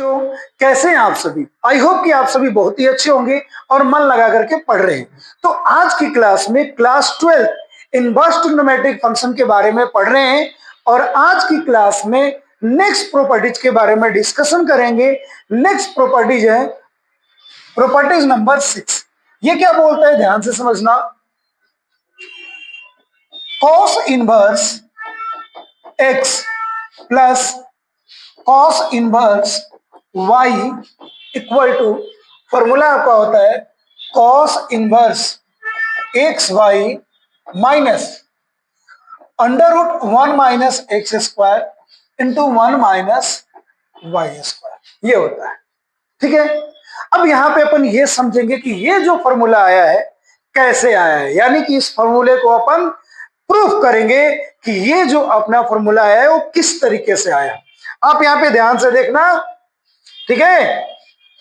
बच्चों, कैसे हैं आप सभी? आई होप कि आप सभी बहुत ही अच्छे होंगे और मन लगा करके पढ़ रहे हैं। तो आज की क्लास में क्लास 12 इनवर्स ट्रिग्नोमेट्रिक फंक्शन के बारे में पढ़ रहे हैं और आज की क्लास में नेक्स्ट प्रॉपर्टीज के बारे में डिस्कशन करेंगे। नेक्स्ट प्रॉपर्टीज है प्रॉपर्टीज नंबर 6। ये क्या बोलता है, ध्यान से समझना। Cos inverse x plus cos inverse y equal to, formula आपका होता है cos inverse x y minus under root 1 minus x square into 1 minus Y square, ये होता है। ठीक है, अब यहां पे अपन ये समझेंगे कि ये जो फॉर्मूला आया है कैसे आया है, यानी कि इस फॉर्मूले को अपन प्रूफ करेंगे कि ये जो अपना फॉर्मूला है वो किस तरीके से आया। आप यहां पे ध्यान से देखना, ठीक है।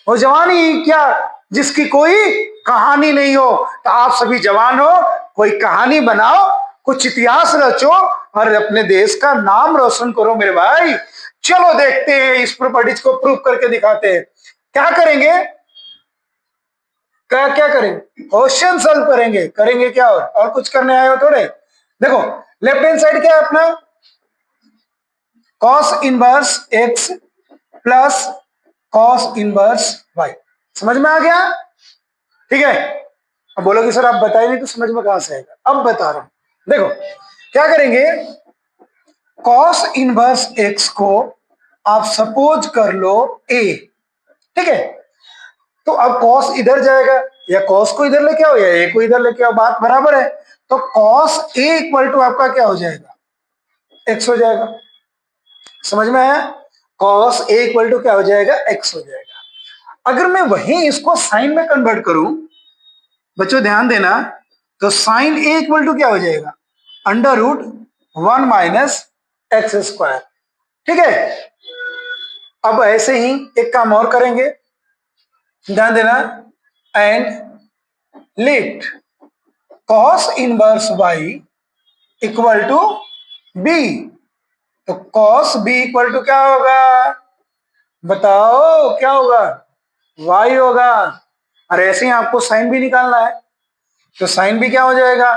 वो जवानी क्या जिसकी कोई कहानी नहीं हो, तो आप सभी जवान हो, कोई कहानी बनाओ, कुछ इतिहास रचो और अपने देश का नाम रोशन करो मेरे भाई। चलो देखते हैं, इस प्रॉपर्टीज को प्रूफ करके दिखाते हैं। क्या करेंगे, क्या क्या करेंगे, क्वेश्चन सॉल्व करेंगे क्या और कुछ करने आए हो थोड़े। देखो लेफ्ट हैंड साइड क्या है अपना, cos inverse x plus cos inverse y. समझ में आ गया? ठीक है। अब बोलोगे सर आप बताए नहीं तो समझ में कहां से आएगा, अब बता रहा हूं। देखो क्या करेंगे, कॉस इनवर्स एक्स को आप सपोज कर लो ए, ठीक है। तो अब कॉस इधर जाएगा, या कॉस को इधर लेके आओ या ए को इधर लेके आओ, बात बराबर है। तो कॉस ए इक्वल टू आपका क्या हो जाएगा, एक्स हो जाएगा। समझ में आया? कॉस ए इक्वल टू क्या हो जाएगा, एक्स हो जाएगा। अगर मैं वही इसको साइन में कन्वर्ट करूं, बच्चों ध्यान देना, तो साइन ए इक्वल टू क्या हो जाएगा, under root 1 minus x square. ठीक है, अब ऐसे ही एक काम और करेंगे, ध्यान देना, and let cos inverse y equal to B. तो कॉस बी इक्वल टू क्या होगा, बताओ क्या होगा, वाई होगा। और ऐसे ही आपको साइन भी निकालना है, तो साइन भी क्या हो जाएगा,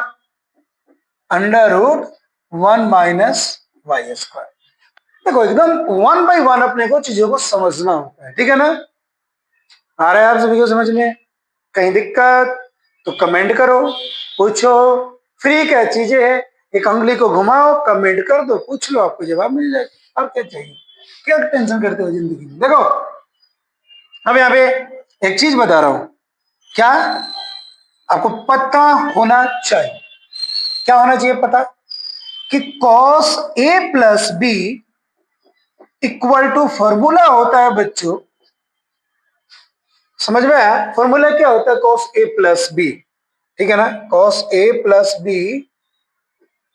under root 1 minus Y square. देखो एकदम 1 बाई 1 अपने को चीजों को समझना होता है, ठीक है ना। आ रहा है आप सभी को समझ में? कहीं दिक्कत तो कमेंट करो, पूछो, फ्री क्या चीजें है, एक उंगली को घुमाओ, कमेंट कर दो, पूछ लो, आपको जवाब मिल जाएगा। आप क्या चाहिए, क्या टेंशन करते हो जिंदगी में। देखो अब यहाँ पे एक चीज बता रहा हूं, क्या आपको पता होना चाहिए, क्या होना चाहिए पता, कि cos A plus B equal to formula होता है बच्चों। समझ में आया? फॉर्मूला क्या होता है, कॉस ए प्लस बी, ठीक है ना। Cos A plus B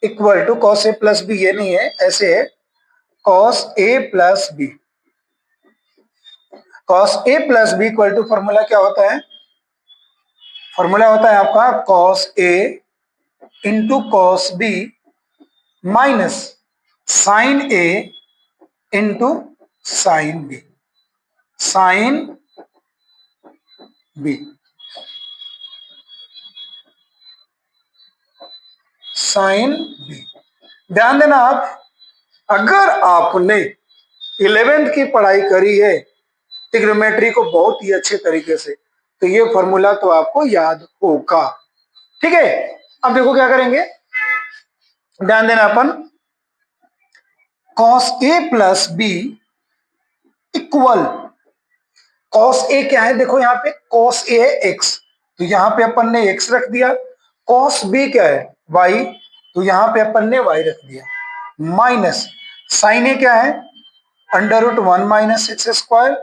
equal to, cos A plus B ये नहीं है, ऐसे है, cos A plus B, cos A plus B equal to formula क्या होता है, फॉर्मूला होता है आपका cos A into cos B minus sine A into sine B, sine B, sine B. ध्यान देना, आप अगर आपने 11th की पढ़ाई करी है ट्रिग्नोमेट्री को बहुत ही अच्छे तरीके से, तो ये फॉर्मूला तो आपको याद होगा। ठीक है, अब देखो क्या करेंगे, ध्यान देना, अपन cos A plus B equal, cos A क्या है, देखो यहाँ पे कॉस ए है एक्स, तो यहाँ पे अपन ने एक्स रख दिया। कॉस बी क्या है, वाई, तो यहाँ पे अपन ने वाई रख दिया, माइनस साइन ए क्या है, under root 1 minus x square,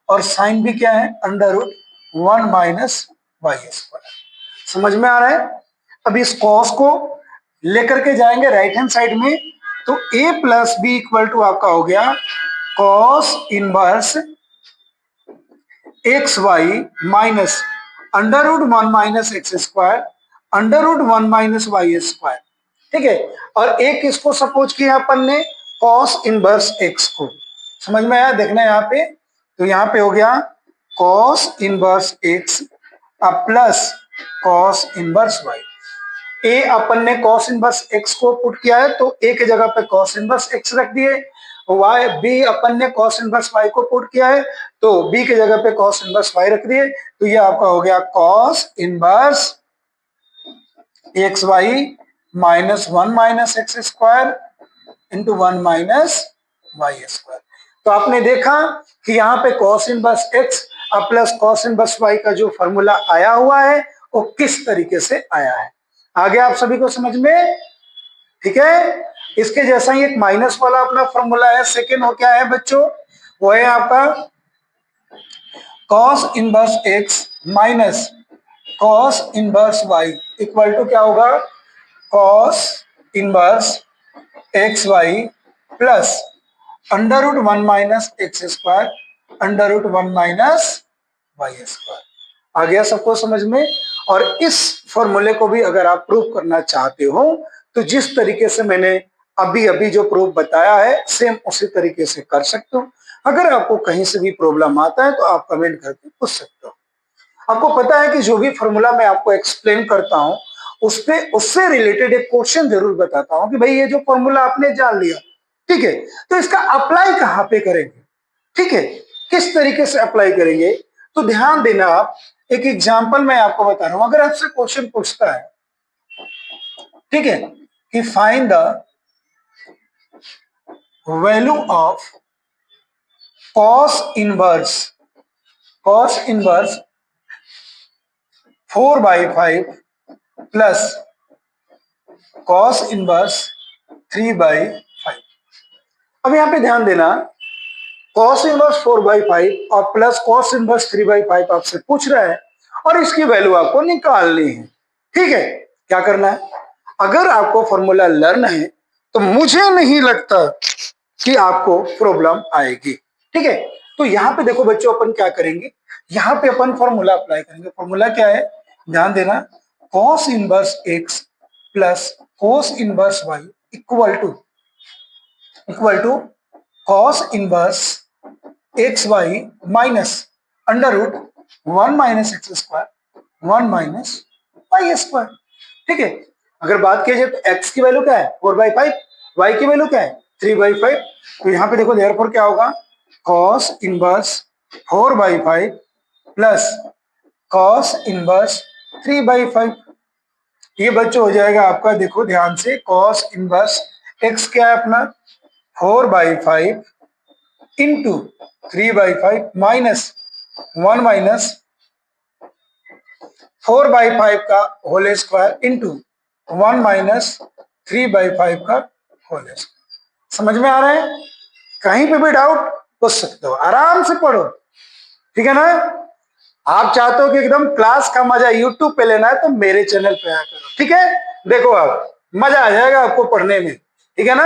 और साइन बी क्या है, under root 1 minus Y square. समझ में आ रहा है? अब इस कॉस को लेकर के जाएंगे राइट हैंड साइड में, तो A plus B equal to आपका हो गया cos inverse x y minus under root 1 minus x square under root 1 minus Y square. ठीक है, और एक इसको सपोज किया अपन ने कॉस इनवर्स एक्स को। समझ में आया? देखना यहाँ पे तो यहाँ पे हो गया cos inverse x plus cos inverse y। ए अपन ने cos इनवर्स x को पुट किया है तो a की जगह पे cos इनवर्स x रख दिए। y b अपन ने cos इनवर्स y को पुट किया है तो b की जगह पे cos इनवर्स y रख दिए। तो ये आपका हो गया cos inverse x y minus 1 minus x square into 1 minus Y square. तो आपने देखा कि यहाँ पे cos inverse x plus cos inverse y का जो फॉर्मूला आया हुआ है वो किस तरीके से आया है। आगे आप सभी को समझ में, ठीक है। इसके जैसा ही एक माइनस वाला अपना फॉर्मूला है सेकेंड, वो क्या है बच्चों, वो है आपका cos inverse x minus cos inverse y equal to क्या होगा, cos inverse x Y plus under root 1 minus x square under root 1 minus Y square. आ गया सबको समझ में। और इस फॉर्मूले को भी अगर आप प्रूव करना चाहते हो तो जिस तरीके से मैंने अभी अभी जो प्रूफ बताया है सेम उसी तरीके से कर सकते हो। अगर आपको कहीं से भी प्रॉब्लम आता है तो आप कमेंट करके पूछ सकते हो। आपको पता है कि जो भी फॉर्मूला मैं आपको एक्सप्लेन करता हूं उससे रिलेटेड एक क्वेश्चन जरूर बताता हूं कि भाई ये जो फॉर्मूला आपने जान लिया, ठीक है, तो इसका अप्लाई कहां पे करेंगे, ठीक है, किस तरीके से अप्लाई करेंगे। तो ध्यान देना आप, एक एग्जांपल मैं आपको बता रहा हूं। अगर आपसे क्वेश्चन पूछता है, ठीक है, कि find the value of cos inverse 4/5 plus cos inverse 3/5। अब यहां पे ध्यान देना, cos इनवर्स 4/5 और प्लस cos इनवर्स 3/5 आपसे पूछ रहा है और इसकी वैल्यू आपको निकालनी है। ठीक है, क्या करना है, अगर आपको फॉर्मूला लर्न है तो मुझे नहीं लगता कि आपको प्रॉब्लम आएगी। ठीक है, तो यहां पे देखो बच्चों, अपन क्या करेंगे, यहां पे अपन फॉर्मूला अप्लाई करेंगे। फॉर्मूला क्या है, ध्यान देना, cos inverse x plus cos inverse y equal to cos inverse x y minus under root 1 minus x square 1 minus Y square. ठीक है, अगर बात की जाए तो x की वैल्यू क्या है 4/5, y की वैल्यू क्या है 3/5। तो यहाँ पे देखो देयरफॉर क्या होगा, cos inverse 4/5 plus cos inverse 3/5। ये बच्चों हो जाएगा आपका, देखो ध्यान से, cos इनवर्स x क्या है अपना 4/5 इंटू 3/5 माइनस 1 माइनस 4/5 का होल स्क्वायर इंटू 1 माइनस 3/5 का होल स्क्वायर। समझ में आ रहा है, कहीं पे भी डाउट पूछ सकते हो, आराम से पढ़ो, ठीक है ना। आप चाहते हो कि एकदम क्लास का मजा यूट्यूब पे लेना है तो मेरे चैनल पे आया करो, ठीक है। देखो आप, मजा आ जाएगा आपको पढ़ने में, ठीक है ना।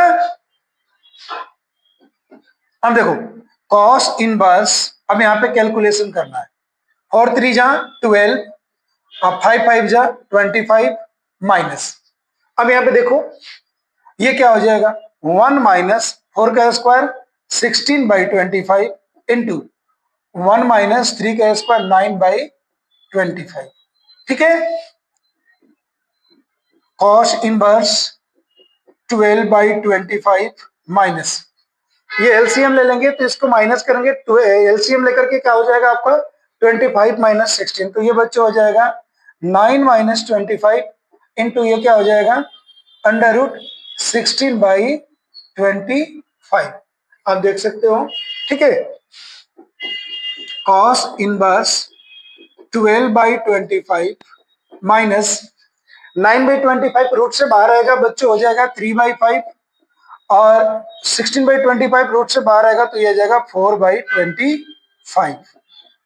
अब देखो cos इनवर्स, अब यहाँ पे कैलकुलेशन करना है, और 3 जा 12 और 5 5 जा 25 माइनस, अब यहाँ पे देखो ये क्या हो जाएगा 1 माइनस 4 का स्क्वायर 16/25 इंटू 1 माइनस 3 का स्क्वायर 9/25। ठीक है, cos इनवर्स 12/25 माइनस, ये एलसीएम ले लेंगे तो इसको माइनस करेंगे, एलसीएम लेकर के क्या हो जाएगा आपका 25 माइनस 16, तो ये बच्चे हो जाएगा 9 माइनस 25 इंटू ये क्या हो जाएगा अंडर रूट 16/25। आप देख सकते हो, ठीक है, cos इनवर्स 12/25 माइनस 9/25 रूट से बाहर आएगा बच्चों, हो जाएगा 3/5 और 16/25 रूट से बाहर आएगा तो ये जाएगा 4/25।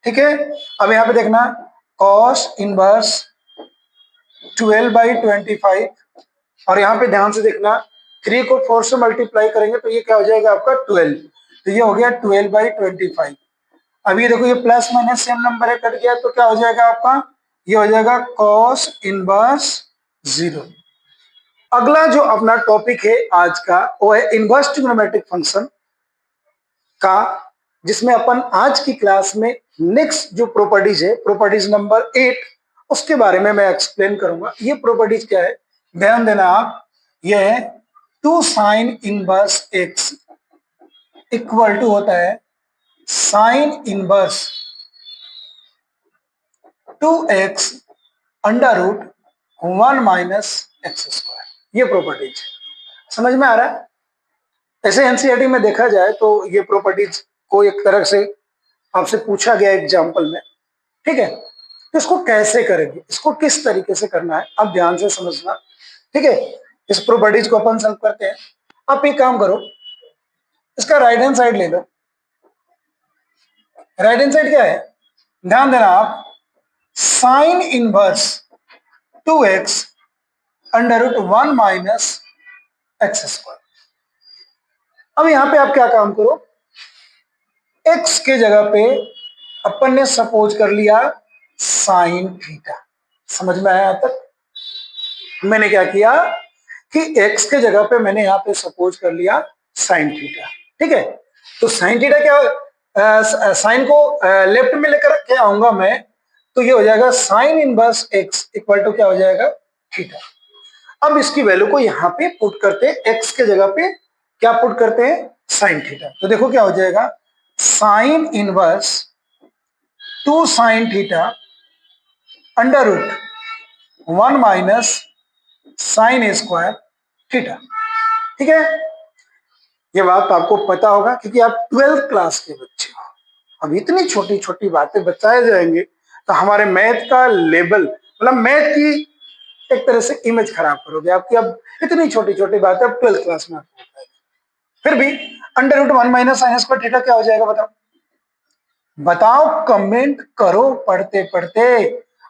ठीक है, अब यहाँ पे देखना cos इनवर्स 12/25 और यहाँ पे ध्यान से देखना 3 को 4 से मल्टीप्लाई करेंगे तो ये क्या हो जाएगा आपका 12, तो ये हो गया 12/25। अब ये देखो ये प्लस माइनस सेम नंबर है, कट गया तो क्या हो जाएगा आपका, ये हो जाएगा cos इनवर्स 0। अगला जो अपना टॉपिक है आज का वो है इनवर्स ट्रिग्नोमेट्रिक फंक्शन का जिसमें अपन आज की क्लास में नेक्स्ट जो प्रॉपर्टीज है, प्रॉपर्टीज नंबर 8, उसके बारे में मैं एक्सप्लेन करूंगा। ये प्रॉपर्टीज क्या है, ध्यान देना आप। ये है 2 sine inverse x equal to होता है sine inverse 2x under root 1 minus x square. ये प्रॉपर्टीज समझ में आ रहा है। ऐसे एनसीईआरटी में देखा जाए तो ये प्रॉपर्टीज को एक तरह से आपसे पूछा गया एग्जाम्पल में, ठीक है। तो इसको कैसे करेंगे, इसको किस तरीके से करना है, आप ध्यान से समझना, ठीक है। इस प्रॉपर्टीज को अपन सॉल्व करते हैं। आप एक काम करो, इसका राइट हैंड साइड ले लो। राइट हैंड साइड क्या है, ध्यान देना आप, sine inverse 2x under root 1 minus x square. अब यहां पे आप क्या काम करो, x के जगह पे अपन ने सपोज कर लिया साइन थीटा। समझ में आया? तक मैंने क्या किया कि x के जगह पे मैंने यहाँ पे सपोज कर लिया साइन थीटा, ठीक है। तो साइन थीटा क्या, साइन को लेफ्ट में लेकर के आऊंगा मैं, तो ये हो जाएगा sine inverse x equal to क्या हो जाएगा, थीटा। अब इसकी वैल्यू को यहाँ पे पुट करते हैं, x के जगह पे क्या पुट करते हैं, साइन थीटा। तो देखो क्या हो जाएगा, sine inverse 2 sine theta under root 1 minus sine square theta, ठीक है। ये बात तो आपको पता होगा क्योंकि आप 12th क्लास के बच्चे हो। अब इतनी छोटी छोटी बातें बताए जाएंगे तो हमारे मैथ का लेवल, मतलब मैथ की एक तरह से इमेज खराब करोगे आपकी। अब इतनी छोटी छोटी बातें अब 12th क्लास में आपको बताएंगे। फिर भी under root 1 minus sine square theta क्या हो जाएगा, बताओ बताओ, कमेंट करो पढ़ते पढ़ते।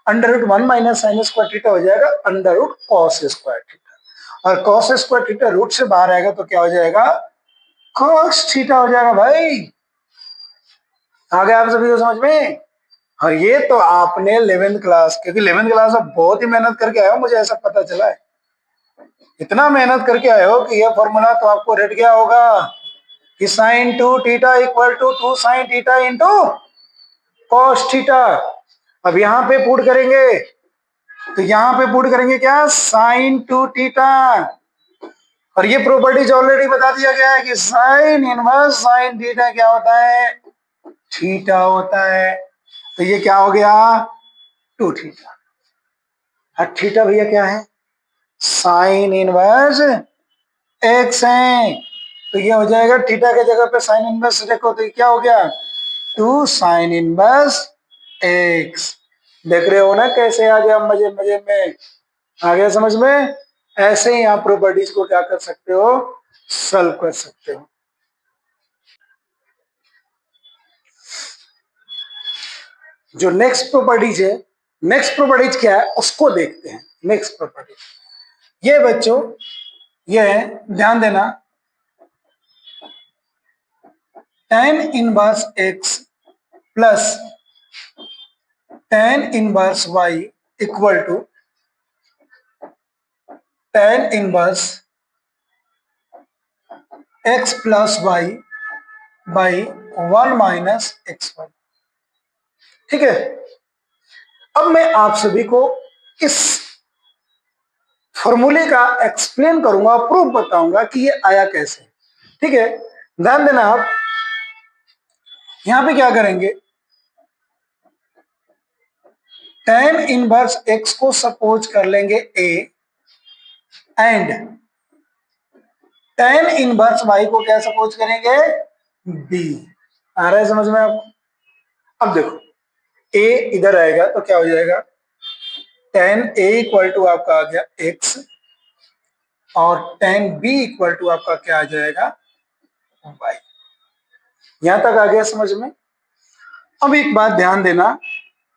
Under root 1 minus sine square theta हो जाएगा under root cos square theta, और कॉस स्क्वायर थीटा रूट से बाहर आएगा तो क्या हो जाएगा, कॉस थीटा हो जाएगा। भाई आ गया आप सभी को समझ में? और ये तो आपने 11th क्लास, क्योंकि 11th क्लास में बहुत ही मेहनत करके आए हो, मुझे ऐसा पता चला है। इतना मेहनत करके आए हो कि ये फॉर्मूला तो आपको रट गया होगा कि sine 2 theta equal to 2 sine theta into cos theta. अब यहां पे पुट करेंगे, तो यहां पे पुट करेंगे क्या, साइन 2 थीटा। और ये प्रॉपर्टीज ऑलरेडी बता दिया गया है कि साइन इनवर्स साइन थीटा क्या होता है, थीटा होता है। तो ये क्या हो गया, 2 थीटा। और थीटा भैया क्या है, साइन इनवर्स एक्स है। तो ये हो जाएगा थीटा के जगह पे साइन इनवर्स देखो तो ये क्या हो गया, 2 साइन इनवर्स एक्स। देख रहे हो ना कैसे आ गया मजे मजे में, आ गया समझ में। ऐसे ही आप प्रॉपर्टीज को क्या कर सकते हो, सॉल्व कर सकते हो। जो नेक्स्ट प्रॉपर्टीज है, नेक्स्ट प्रॉपर्टीज क्या है उसको देखते हैं। नेक्स्ट प्रॉपर्टी ये बच्चों, ये है, ध्यान देना, tan inverse x plus tan inverse y equal to tan inverse x plus y by 1 minus x y, ठीक है। अब मैं आप सभी को इस फॉर्मूले का एक्सप्लेन करूंगा, प्रूफ बताऊंगा कि ये आया कैसे, ठीक है। ध्यान देना आप, यहां पे क्या करेंगे, tan इनवर्स एक्स को सपोज कर लेंगे A and tan inverse y को क्या सपोज करेंगे, बी। आ रहा है समझ में आपको? अब देखो ए इधर आएगा तो क्या हो जाएगा, tan ए इक्वल टू आपका आ गया एक्स और tan बी इक्वल टू आपका क्या आ जाएगा, वाई। यहां तक आ गया समझ में? अब एक बात ध्यान देना,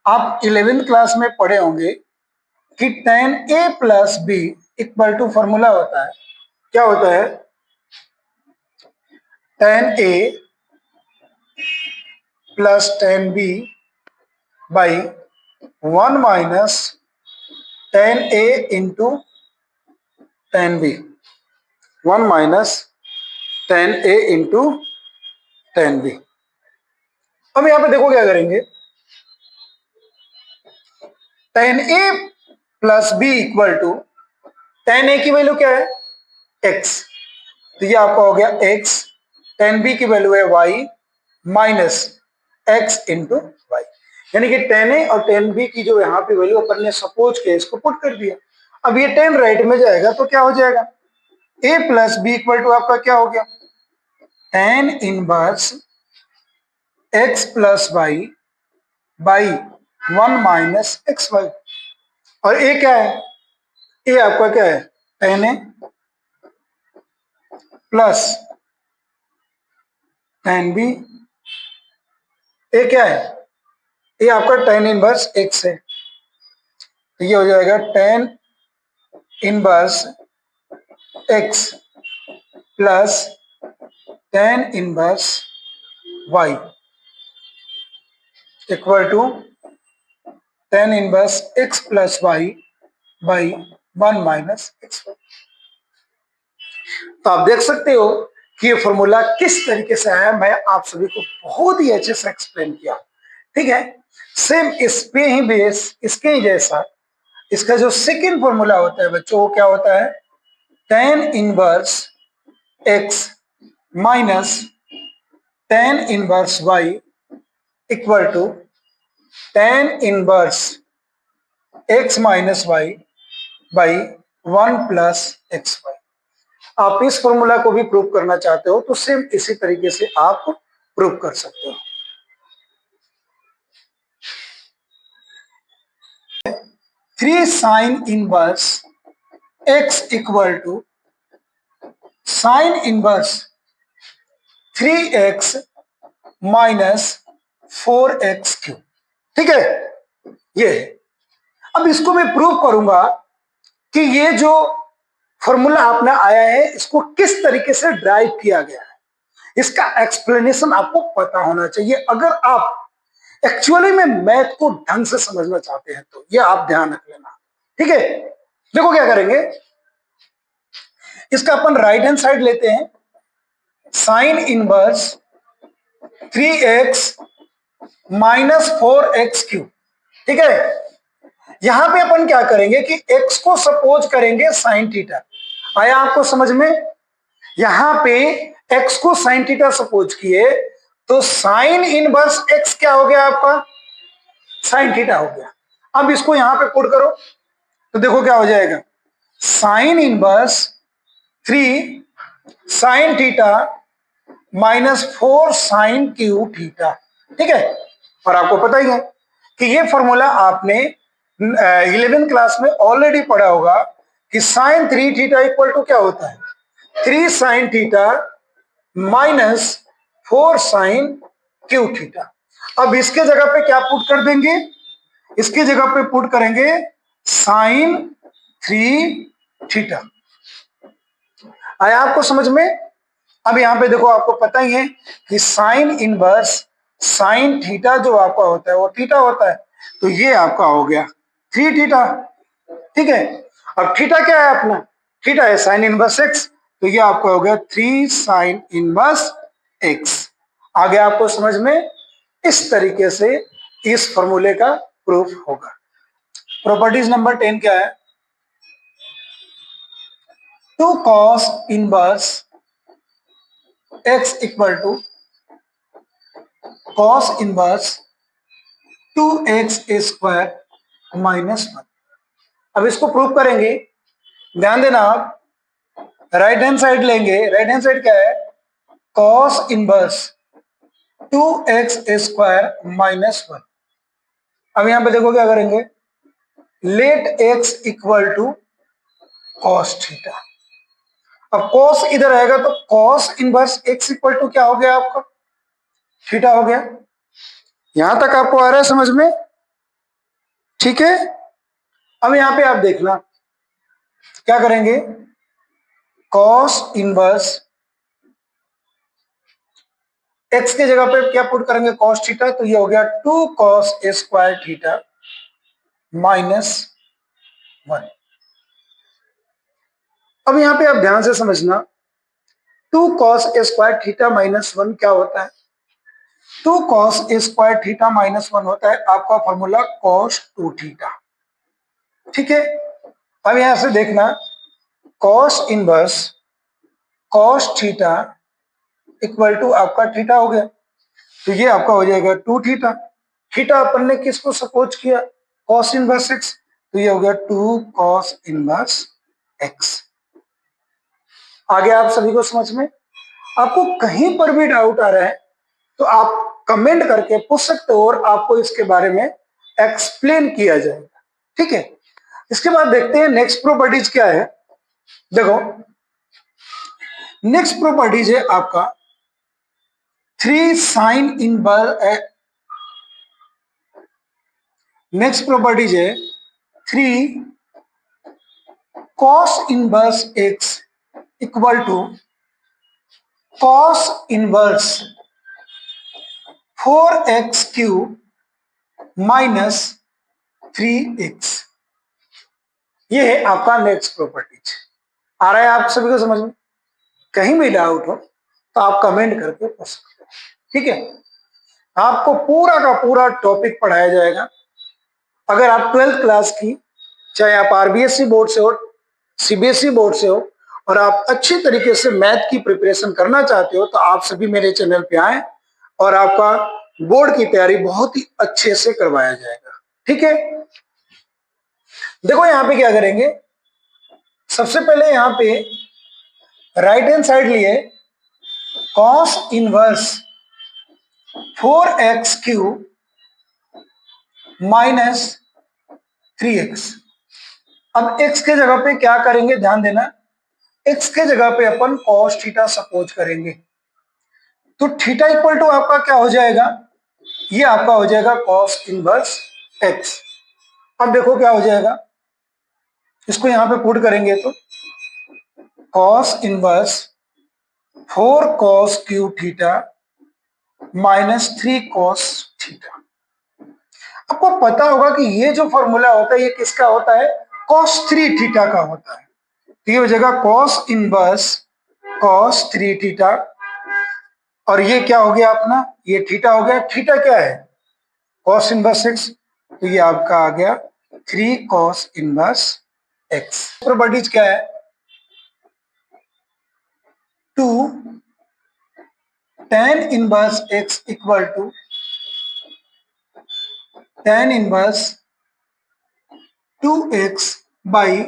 आप 11th क्लास में पढ़े होंगे कि tan A plus B equal to formula होता है, क्या होता है, tan A plus tan B by 1 minus tan A into tan B, 1 minus tan A into tan B. अब यहां पे देखो क्या करेंगे, tan a plus B equal to, tan a की वैल्यू क्या है x, तो ये आपका हो गया x, tan b की वैल्यू है y minus x into y, यानी कि tan a और tan b की जो यहाँ पे वैल्यू अपन ने सपोज के इसको पुट कर दिया। अब ये tan राइट में जाएगा तो क्या हो जाएगा, a plus B equal to आपका क्या हो गया, tan inverse x plus y by 1 minus x y, और a क्या है, a आपका क्या है tan a plus tan b, a क्या है, ये आपका tan इनवर्स x है, तो ये हो जाएगा tan inverse x plus tan inverse y equal to tan inverse x plus y by 1 minus x y. तो आप देख सकते हो कि ये फॉर्मूला किस तरीके से आया, मैं आप सभी को बहुत ही अच्छे से एक्सप्लेन किया, ठीक है। सेम इस पे ही बेस, इसके ही जैसा इसका जो सेकंड फॉर्मूला होता है बच्चों, वो क्या होता है, tan inverse x minus tan inverse y equal to tan inverse x minus y by 1 plus x y. आप इस फॉर्मूला को भी प्रूव करना चाहते हो तो सेम इसी तरीके से आप प्रूव कर सकते हो। 3 sine inverse x equal to sine inverse 3x minus 4x cube, ठीक है। ये अब इसको मैं प्रूव करूंगा कि ये जो फॉर्मूला आपने आया है इसको किस तरीके से ड्राइव किया गया है, इसका एक्सप्लेनेशन आपको पता होना चाहिए अगर आप एक्चुअली में मैथ को ढंग से समझना चाहते हैं, तो ये आप ध्यान रख लेना, ठीक है। देखो क्या करेंगे, इसका अपन राइट हैंड साइड लेते हैं, sign inverse 3x minus 4x cube, ठीक है। यहां पे अपन क्या करेंगे कि x को सपोज करेंगे साइन थीटा, आया आपको समझ में, यहां पे x को साइन थीटा सपोज किए तो साइन इनवर्स x क्या हो गया आपका, साइन थीटा हो गया। अब इसको यहां पे पुट करो तो देखो क्या हो जाएगा, sine inverse 3 sine theta minus 4 sine cube theta, ठीक है। और आपको पता ही है कि ये फॉर्मूला आपने 11th क्लास में ऑलरेडी पढ़ा होगा कि साइन 3 थीटा इक्वल टू क्या होता है, 3 sine theta minus 4 sine cube theta. अब इसके जगह पे क्या पुट कर देंगे, इसकी जगह पे पुट करेंगे साइन 3 थीटा। आया आपको समझ में। अब यहां पे देखो आपको पता ही है कि साइन इनवर्स साइन थीटा जो आपका होता है वो थीटा होता है, तो ये आपका हो गया 3 थीटा, ठीक है। अब थीटा क्या है अपना, थीटा है साइन इनवर्स एक्स, तो ये आपका हो गया 3 साइन इनवर्स एक्स। आ गया आपको समझ में। इस तरीके से इस फॉर्मूले का प्रूफ होगा। प्रॉपर्टीज नंबर 10 क्या है, 2 cos inverse x equal to cos inverse 2x square minus 1। अब इसको प्रूव करेंगे, ध्यान देना आप, राइट हैंड साइड लेंगे, राइट हैंड साइड क्या है, cos inverse 2x square minus 1। अब यहां पे देखो क्या करेंगे, let x equal to cos theta. अब cos इधर आएगा तो cos inverse x equal to क्या हो गया आपका, थीटा हो गया। यहां तक आपको आ रहा है समझ में, ठीक है। अब यहां पे आप देखना क्या करेंगे, cos इनवर्स x की जगह पे क्या पुट करेंगे, cos थीटा, तो ये हो गया 2 cos स्क्वायर थीटा माइनस 1। अब यहां पे आप ध्यान से समझना, 2 cos स्क्वायर थीटा माइनस 1 क्या होता है, 2 cos a square theta minus 1 होता है आपका फॉर्मूला cos 2 थीटा। ठीक है, अब यहां से देखना cos inverse cos theta equal to आपका थीटा हो गया, तो ये आपका हो जाएगा 2 थीटा। थीटा अपन ने किसको सपोज किया, cos इनवर्स x, तो ये हो गया 2 cos इनवर्स x। आगे आप सभी को समझ में, आपको कहीं पर भी डाउट आ रहा है तो आप कमेंट करके पूछ सकते हो और आपको इसके बारे में एक्सप्लेन किया जाएगा। ठीक है, इसके बाद देखते हैं नेक्स्ट प्रॉपर्टीज क्या है। देखो नेक्स्ट प्रॉपर्टीज है आपका 3 साइन इनवर्स, नेक्स्ट प्रॉपर्टीज है 3 cos inverse x equal to cos inverse 4x cube minus 3x। ये है आपका नेक्स्ट प्रॉपर्टीज। आ रहा है आप सभी को समझ में, कहीं भी डाउट हो तो आप कमेंट करके पूछ सकते हो। ठीक है, आपको पूरा का पूरा टॉपिक पढ़ाया जाएगा। अगर आप 12th क्लास की, चाहे आप आरबीएसई बोर्ड से हो, सीबीएसई बोर्ड से हो, और आप अच्छी तरीके से मैथ की प्रिपरेशन करना चाहते हो तो आप सभी मेरे चैनल पे आए और आपका बोर्ड की तैयारी बहुत ही अच्छे से करवाया जाएगा। ठीक है, देखो यहां पे क्या करेंगे, सबसे पहले यहां पे राइट हैंड साइड लिए cos inverse 4x cube minus 3x। अब x के जगह पे क्या करेंगे, ध्यान देना, x के जगह पे अपन cos थीटा सपोज करेंगे, तो थीटा इक्वल टू आपका क्या हो जाएगा, ये आपका हो जाएगा cos इनवर्स x। अब देखो क्या हो जाएगा, इसको यहां पे पुट करेंगे तो cos inverse 4 cos cube theta minus 3 cos theta. आपको पता होगा कि ये जो फॉर्मूला होता है ये किसका होता है, cos 3 थीटा का होता है। तो ये हो जाएगा cos इनवर्स cos 3 थीटा, और ये क्या हो गया अपना, ये थीटा हो गया। थीटा क्या है, cos इनवर्स x, तो ये आपका आ गया 3 cos इनवर्स x। प्रॉपर्टीज क्या है, 2 tan inverse x equal to tan inverse 2x by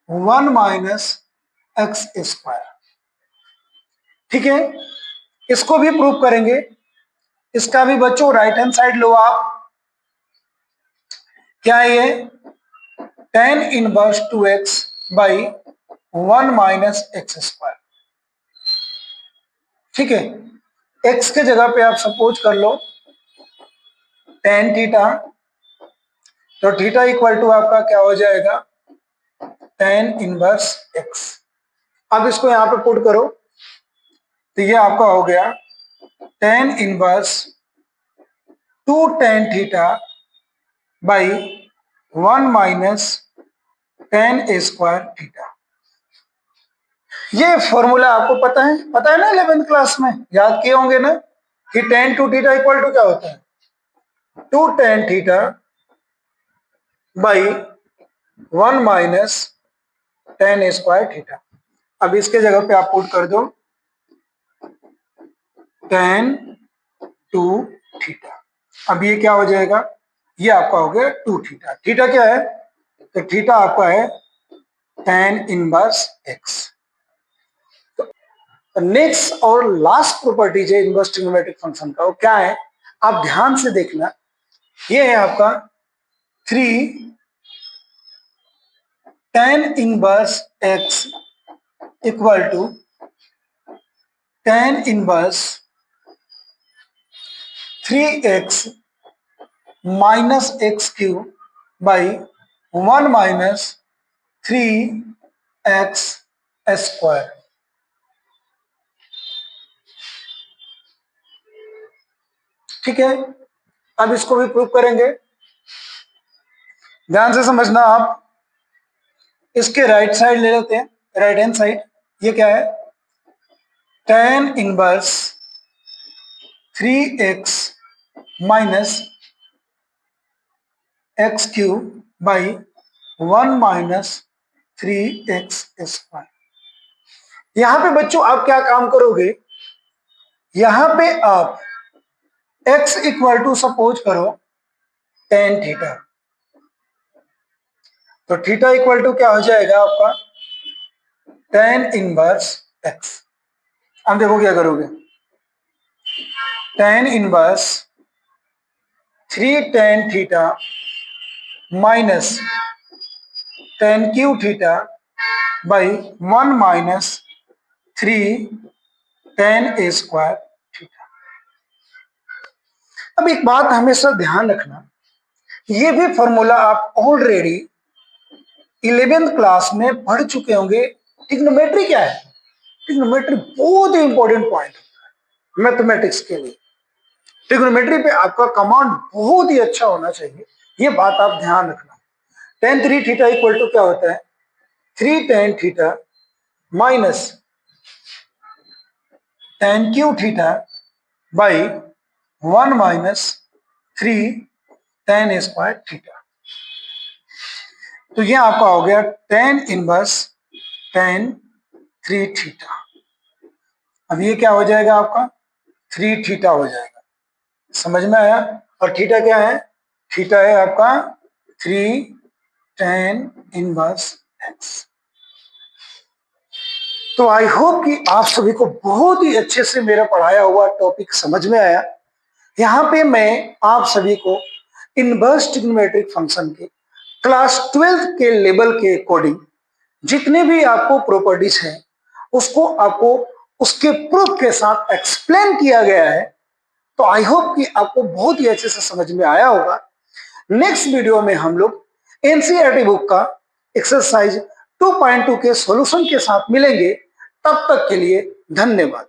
1 minus x square. ठीक है, इसको भी प्रूव करेंगे। इसका भी बच्चों राइट हैंड साइड लो आप, क्या है ये, tan inverse 2x by 1 minus x square. ठीक है, x के जगह पे आप सपोज कर लो tan थीटा, तो थीटा इक्वल टू आपका क्या हो जाएगा, tan इनवर्स x। अब इसको यहां पे पुट करो तो ये आपका हो गया tan inverse 2 tan theta by 1 minus tan A square theta. ये फॉर्मूला आपको पता है ना, 11th क्लास में याद किए होंगे ना कि tan 2 थीटा इक्वल टू क्या होता है, 2 tan theta by 1 minus tan A square theta. अब इसके जगह पे आप पुट कर दो tan 2 थीटा। अब ये क्या हो जाएगा, ये आपका हो गया 2 थीटा। थीटा क्या है, तो थीटा आपका है tan इनवर्स x। नेक्स्ट और लास्ट प्रॉपर्टीज है इनवर्स ट्रिग्नोमेट्रिक फंक्शन का, वो क्या है, आप ध्यान से देखना। ये है आपका 3 tan inverse x equal to tan inverse 3x minus x cube by 1 minus 3x square. ठीक है, अब इसको भी प्रूव करेंगे, ध्यान से समझना आप। इसके राइट साइड ले लेते हैं, राइट हैंड साइड, ये क्या है, tan inverse 3x minus x cube by 1 minus 3x square. यहां पे बच्चों आप क्या काम करोगे, यहां पे आप x इक्वल टू सपोज करो tan थीटा, तो थीटा इक्वल टू क्या हो जाएगा आपका tan इनवर्स x। अब देखो क्या करोगे, tan inverse 3 tan theta minus tan Q theta by 1 minus 3 tan A square theta. अब एक बात हमेशा ध्यान रखना, ये भी फॉर्मूला आप ऑलरेडी 11th क्लास में पढ़ चुके होंगे। ट्रिग्नोमेट्री क्या है, ट्रिग्नोमेट्री बहुत ही इंपॉर्टेंट पॉइंट होता है मैथमेटिक्स के लिए। ट्रिग्नोमेट्री पे आपका कमांड बहुत ही अच्छा होना चाहिए, ये बात आप ध्यान रखना। tan 3 थीटा इक्वल टू क्या होता है 3 tan theta minus tan Q theta by 1 minus 3 tan square theta. तो ये आपका हो गया tan इनवर्स tan 3 थीटा। अब ये क्या हो जाएगा आपका 3 थीटा हो जाएगा, समझ में आया। और थीटा क्या है, थीटा है आपका 3 tan इनवर्स x। तो आई होप कि आप सभी को बहुत ही अच्छे से मेरा पढ़ाया हुआ टॉपिक समझ में आया। यहाँ पे मैं आप सभी को इनवर्स ट्रिग्नोमेट्रिक फंक्शन के क्लास 12 के लेवल के अकॉर्डिंग जितने भी आपको प्रॉपर्टीज हैं उसको आपको उसके प्रूफ के साथ एक्सप्लेन किया गया है। तो आई होप कि आपको बहुत ही अच्छे से समझ में आया होगा। नेक्स्ट वीडियो में हम लोग एनसीईआरटी बुक का एक्सरसाइज 2.2 के सॉल्यूशन के साथ मिलेंगे। तब तक के लिए धन्यवाद।